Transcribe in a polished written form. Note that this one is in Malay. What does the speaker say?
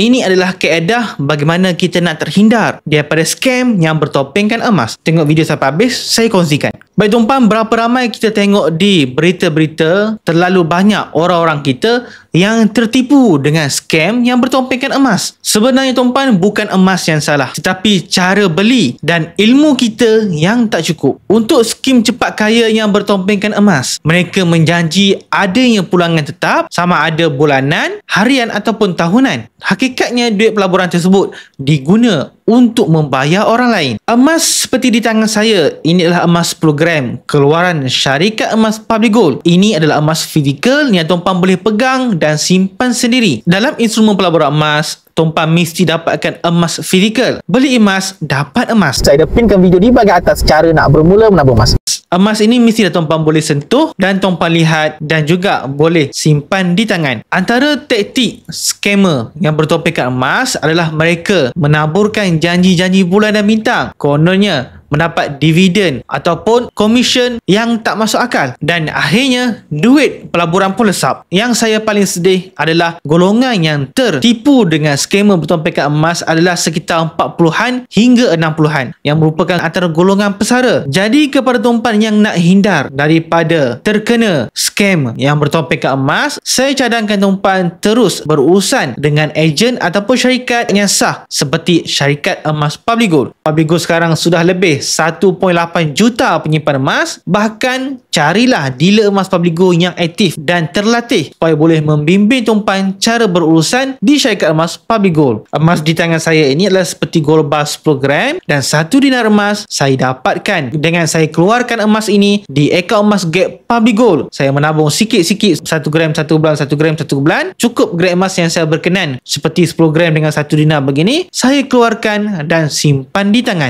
Ini adalah kaedah bagaimana kita nak terhindar daripada scam yang bertopengkan emas. Tengok video sampai habis, saya kongsikan. Baik tuan-puan, berapa ramai kita tengok di berita-berita, terlalu banyak orang-orang kita yang tertipu dengan scam yang bertopengkan emas. Sebenarnya tuan-puan, bukan emas yang salah, tetapi cara beli dan ilmu kita yang tak cukup. Untuk skim cepat kaya yang bertopengkan emas, mereka menjanji adanya pulangan tetap, sama ada bulanan, harian ataupun tahunan. Hakikatnya duit pelaburan tersebut diguna untuk membayar orang lain. Emas seperti di tangan saya, ini adalah emas 10 gram keluaran syarikat emas Public Gold. Ini adalah emas fizikal yang tuan-puan boleh pegang dan simpan sendiri. Dalam instrumen pelaburan emas, tuan-puan mesti dapatkan emas fizikal. Beli emas, dapat emas. Saya dah pinkan video di bahagian atas cara nak bermula menabung emas. Emas ini mesti dah tuan-puan boleh sentuh dan tuan-puan lihat dan juga boleh simpan di tangan. Antara taktik scammer yang bertopengkan emas adalah mereka menaburkan janji-janji bulan dan bintang. Kononnya mendapat dividen ataupun komisen yang tak masuk akal, dan akhirnya duit pelaburan pun lesap. Yang saya paling sedih adalah golongan yang tertipu dengan skamer bertopengkan emas adalah sekitar 40-an hingga 60-an yang merupakan antara golongan pesara. Jadi kepada tuan-puan yang nak hindar daripada terkena scam yang bertopengkan emas, saya cadangkan tuan-puan terus berurusan dengan ejen ataupun syarikat yang sah seperti syarikat emas Public Gold. Public Gold sekarang sudah lebih 1.8 juta penyimpan emas. Bahkan carilah dealer emas Public Gold yang aktif dan terlatih supaya boleh membimbing tuan-puan cara berurusan di syarikat emas Public Gold. Emas di tangan saya ini adalah seperti gold bar 10 gram dan 1 dinar emas saya dapatkan dengan saya keluarkan emas ini di akaun emas Gap Public Gold. Saya menabung sikit-sikit, 1 gram 1 bulan, 1 gram 1 bulan, cukup grade emas yang saya berkenan seperti 10 gram dengan 1 dinar begini, saya keluarkan dan simpan di tangan.